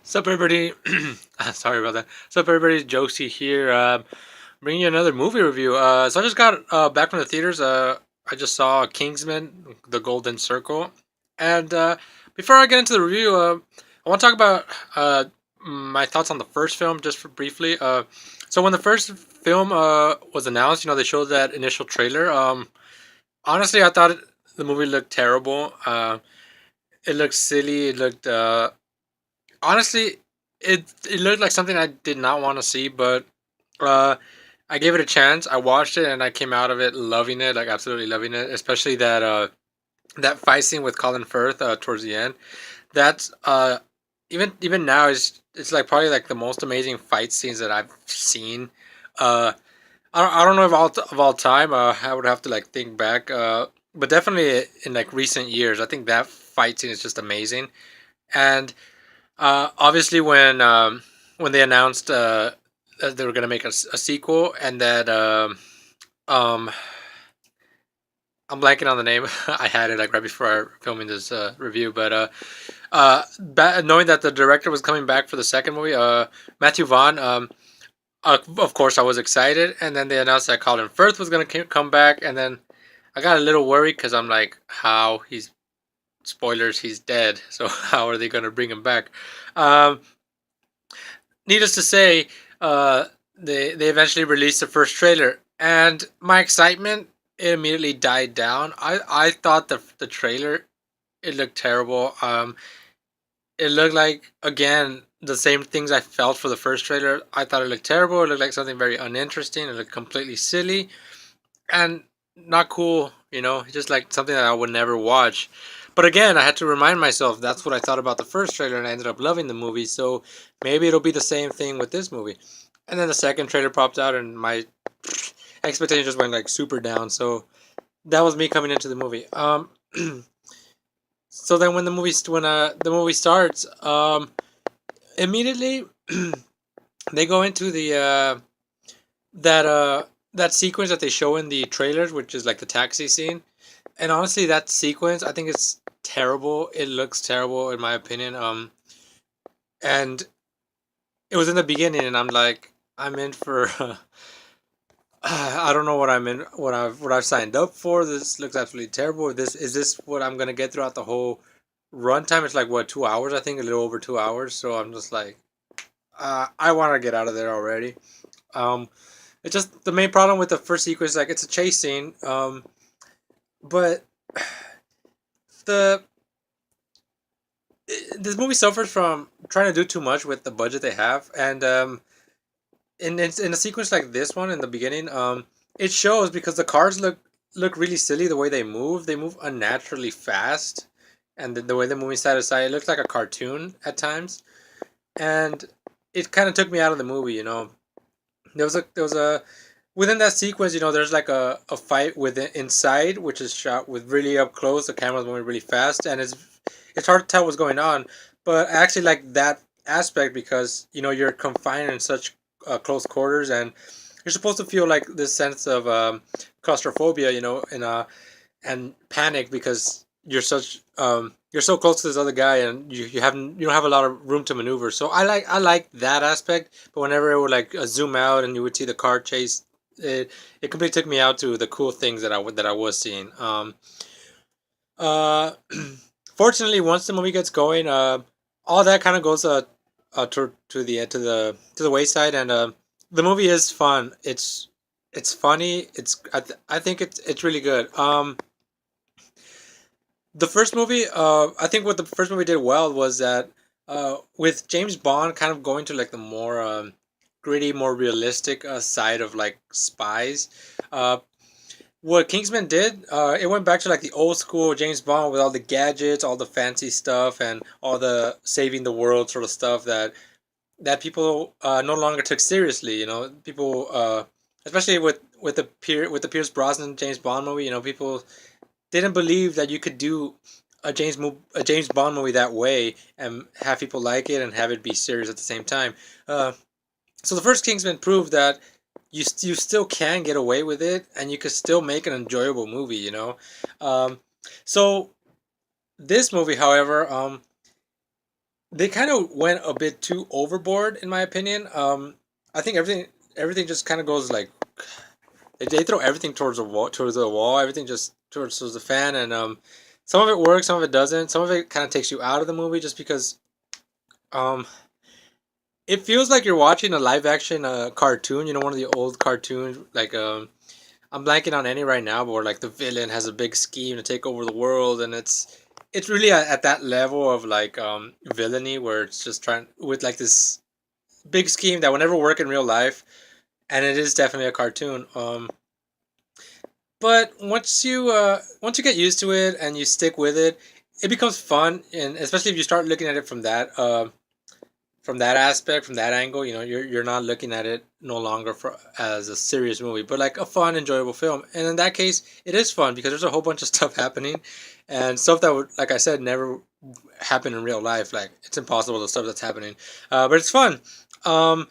Sup, everybody? Sorry about that. Sup, everybody? Josie here. Bringing you another movie review. So I just got back from the theaters. I just saw Kingsman, The Golden Circle, and before I get into the review, I want to talk about my thoughts on the first film just for briefly. So when the first film was announced, they showed that initial trailer. Honestly, I thought the movie looked terrible. It looked silly. It looked honestly, it looked like something I did not want to see, but uh, I gave it a chance. I watched it and I came out of it loving it, like absolutely loving it. Especially that fight scene with Colin Firth towards the end. That's even now it's like probably like the most amazing fight scenes that I've seen. Uh, I don't know of all time. I would have to like think back. But definitely in like recent years, I think that fight scene is just amazing. And obviously, when they announced that they were gonna make a sequel, and that um, I'm blanking on the name. I had it like right before filming this review, but knowing that the director was coming back for the second movie, Matthew Vaughn. Of course, I was excited, and then they announced that Colin Firth was gonna come back, and then I got a little worried because I'm like, how he's spoilers, he's dead. So how are they gonna bring him back? Um, Needless to say, uh, they eventually released the first trailer, and my excitement immediately died down. I thought the trailer it looked terrible. It looked like again the same things I felt for the first trailer. I thought it looked terrible. It looked like something very uninteresting. It looked completely silly and not cool. Just like something that I would never watch. But again, I had to remind myself that's what I thought about the first trailer, and I ended up loving the movie. So maybe it'll be the same thing with this movie. And then the second trailer popped out, and my expectations just went like super down. So that was me coming into the movie. So then when the movie starts, immediately they go into the that that sequence that they show in the trailers, which is like the taxi scene. And honestly, that sequence, I think it's terrible. It looks terrible in my opinion. And it was in the beginning, and I'm like, I'm in for. I don't know what I'm in, what I've signed up for. This looks absolutely terrible. This what I'm gonna get throughout the whole runtime? It's like what 2 hours? I think a little over 2 hours. So I'm just like, I want to get out of there already. Um, it's just the main problem with the first sequence, like it's a chase scene. But the this movie suffers from trying to do too much with the budget they have, and in a sequence like this one in the beginning, it shows because the cars look really silly the way they move. They move unnaturally fast, and the way they're moving side to side, it looks like a cartoon at times, and it kind of took me out of the movie. There was a within that sequence, there's like a fight within inside, which is shot with really up close. The camera's moving really fast, and it's hard to tell what's going on. But I actually like that aspect because you're confined in such close quarters, and you're supposed to feel like this sense of claustrophobia, and panic because you're so close to this other guy, and you don't have a lot of room to maneuver. So I like that aspect. But whenever it would like zoom out and you would see the car chase, it completely took me out to the cool things that I was seeing. Uh, Fortunately, once the movie gets going, all that kind of goes to the wayside, and the movie is fun. It's funny. I think it's really good. The first movie, I think what the first movie did well was that with James Bond kind of going to like the more gritty, more realistic side of like spies. Uh, what Kingsman did, it went back to like the old school James Bond with all the gadgets, all the fancy stuff, and all the saving the world sort of stuff that people no longer took seriously. People, especially with the Pierce Brosnan James Bond movie. People didn't believe that you could do a James Bond movie that way and have people like it and have it be serious at the same time. Uh, so the first Kingsman proved that you still can get away with it and you could still make an enjoyable movie. Um, so this movie, however, they kind of went a bit too overboard in my opinion. I think everything just kind of goes like they throw everything towards the wall, everything just towards the fan, and some of it works, some of it doesn't. Some of it kind of takes you out of the movie just because um it feels like you're watching a live action cartoon. You know, one of the old cartoons like I'm blanking on any right now, but where like the villain has a big scheme to take over the world, and it's really at that level of like villainy where it's just trying with like this big scheme that would never work in real life, and it is definitely a cartoon. But once you get used to it and you stick with it, it becomes fun, and especially if you start looking at it from that aspect, from that angle, you know, you're not looking at it no longer for as a serious movie, but like a fun, enjoyable film. And in that case, it is fun because there's a whole bunch of stuff happening, and stuff that would, like I said, never happen in real life. Like it's impossible the stuff that's happening, but it's fun. Um,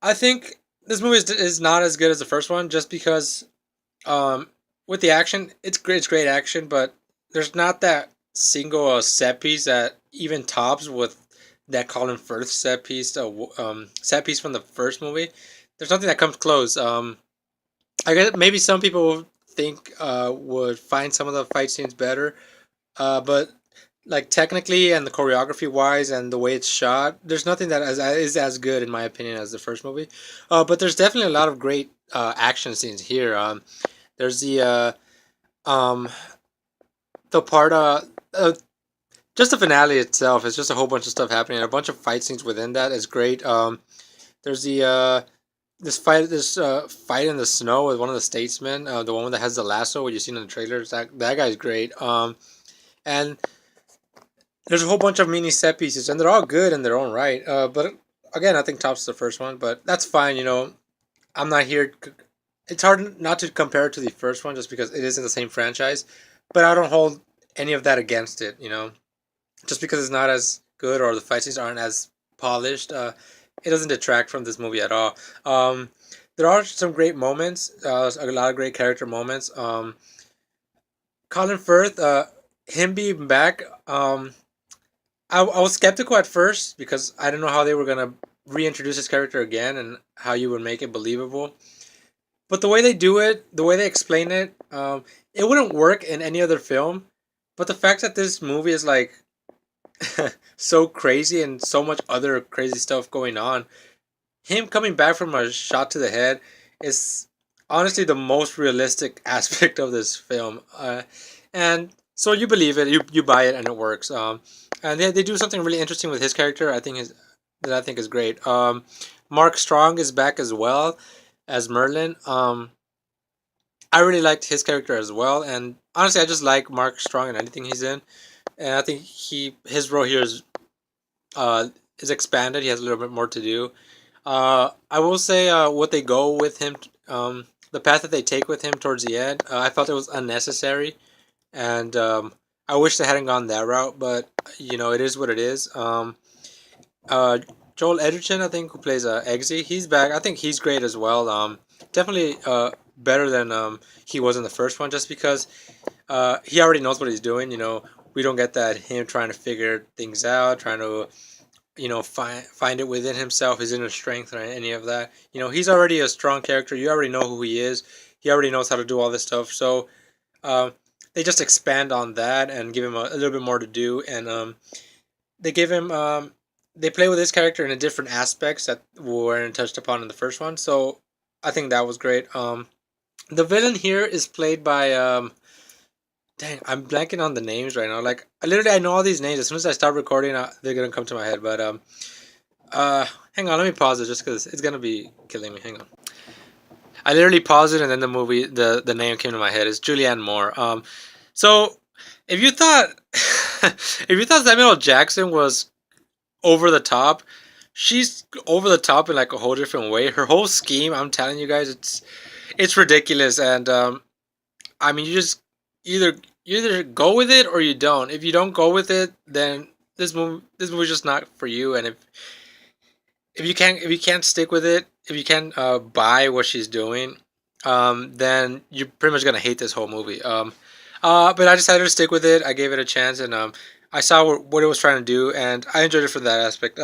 I think this movie is not as good as the first one, just because with the action, it's great. It's great action, but there's not that single set piece that even tops with that Colin Firth set piece from the first movie. There's nothing that comes close. I guess maybe some people think would find some of the fight scenes better, but like technically and the choreography wise and the way it's shot, there's nothing that is as good in my opinion as the first movie. But there's definitely a lot of great action scenes here. There's um the part just the finale itself is just a whole bunch of stuff happening. A bunch of fight scenes within that is great. There's the this fight in the snow with one of the statesmen, the one that has the lasso, what you've seen in the trailers. That guy's great. And there's a whole bunch of mini set pieces, and they're all good in their own right. But again, I think tops the first one, but that's fine. You know, I'm not here. It's hard not to compare it to the first one just because it isn't the same franchise, but I don't hold any of that against it. You know, just because it's not as good or the fight scenes aren't as polished, it doesn't detract from this movie at all. Um, there are some great moments, a lot of great character moments. Colin Firth, him being back, I was skeptical at first because I didn't know how they were gonna reintroduce his character again and how you would make it believable. But the way they do it, the way they explain it, it wouldn't work in any other film. But the fact that this movie is like so crazy and so much other crazy stuff going on, him coming back from a shot to the head is honestly the most realistic aspect of this film. And so you believe it, you buy it, and it works. And they do something really interesting with his character. I think is great. Mark Strong is back as well as Merlin. I really liked his character as well, and honestly, I just like Mark Strong in anything he's in, and I think his role here uh, is expanded. He has a little bit more to do. I will say what they go with him, the path that they take with him towards the end. I felt it was unnecessary, and I wish they hadn't gone that route. But you know, it is what it is. Uh, Joel Edgerton, I think, who plays Eggsy, he's back. I think he's great as well. Definitely better than he was in the first one, just because he already knows what he's doing. You know, we don't get that him trying to figure things out, trying to find it within himself, his inner strength, or any of that. You know, he's already a strong character. You already know who he is. He already knows how to do all this stuff. So uh, they just expand on that and give him a little bit more to do, and they give him they play with his character in a different aspects that weren't touched upon in the first one. So I think that was great. The villain here is played by dang, I'm blanking on the names right now. Like I know all these names. As soon as I start recording, they're gonna come to my head. But hang on, let me pause it just because it's gonna be killing me. Hang on. I literally paused it and then the name came to my head. It's Julianne Moore. So if you thought if you thought Samuel L. Jackson was over the top, she's over the top in like a whole different way. Her whole scheme, I'm telling you guys, it's ridiculous. And I mean, either you either go with it or you don't. If you don't go with it, then this movie's just not for you. And if you can't stick with it, if you can't buy what she's doing, then you're pretty much gonna hate this whole movie. But I decided to stick with it. I gave it a chance, and I saw what it was trying to do, and I enjoyed it for that aspect.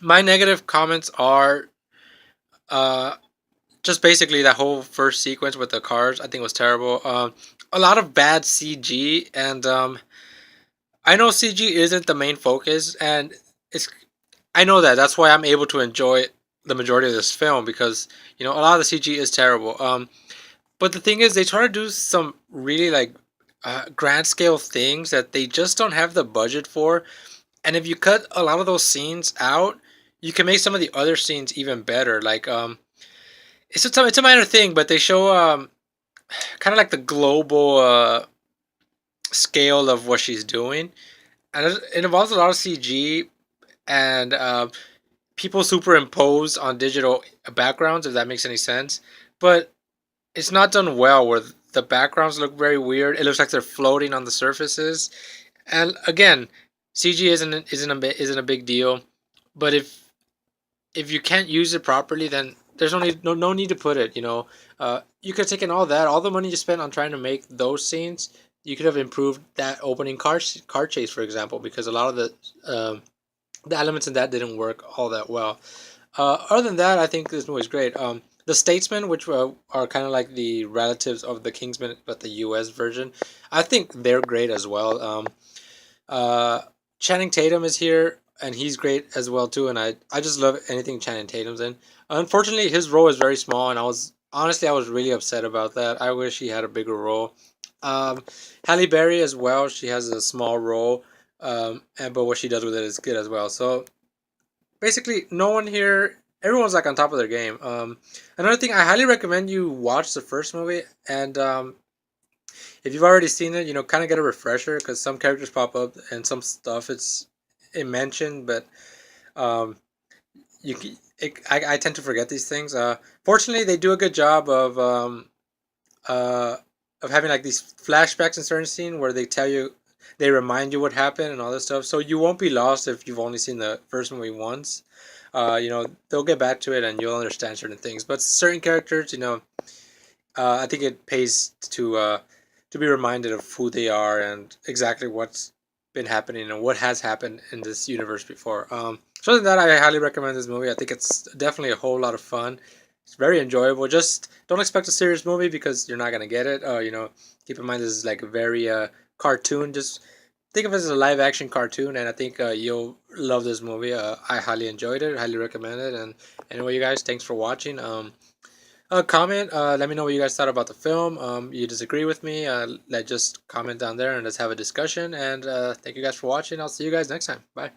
My negative comments are uh, just basically that whole first sequence with the cars. I think was terrible. A lot of bad CG, and I know CG isn't the main focus, and it's I know that. That's why I'm able to enjoy the majority of this film because a lot of the CG is terrible. But the thing is, they try to do some really like grand scale things that they just don't have the budget for. And if you cut a lot of those scenes out, you can make some of the other scenes even better. Like it's a minor thing, but they show kind of like the global scale of what she's doing, and it involves a lot of CG and people superimpose on digital backgrounds, if that makes any sense. But it's not done well. Where the backgrounds look very weird. It looks like they're floating on the surfaces. And again, CG isn't a big deal. But if you can't use it properly, then there's no need to put it. You could have taken all the money you spent on trying to make those scenes. You could have improved that opening car chase, for example, because a lot of the elements in that didn't work all that well. Other than that, I think this movie is great. The Statesmen, which are kind of like the relatives of the Kingsman, but the U.S. version, I think they're great as well. Uh, Channing Tatum is here, and he's great as well too. And I just love anything Channing Tatum's in. Unfortunately, his role is very small, and I was really upset about that. I wish he had a bigger role. Halle Berry as well. She has a small role, and but what she does with it is good as well. So basically, no one here. Everyone's like on top of their game. Another thing, I highly recommend you watch the first movie, and if you've already seen it, kind of get a refresher because some characters pop up and some stuff it's it mentioned, but um, I tend to forget these things. Fortunately, they do a good job uh, of having like these flashbacks in certain scene where they remind you what happened and all this stuff, so you won't be lost if you've only seen the first movie once. They'll get back to it and you'll understand certain things, but certain characters, I think it pays to be reminded of who they are and exactly what's been happening and what has happened in this universe before. So other than that, I highly recommend this movie. I think it's definitely a whole lot of fun. It's very enjoyable. Just don't expect a serious movie because you're not gonna get it. Keep in mind this is like a very cartoon. Just think of it as a live action cartoon, and I think you'll love this movie. I highly enjoyed it. Highly recommend it. And anyway, you guys, thanks for watching. Comment. Let me know what you guys thought about the film. You disagree with me? Just comment down there and let's have a discussion. And thank you guys for watching. I'll see you guys next time. Bye.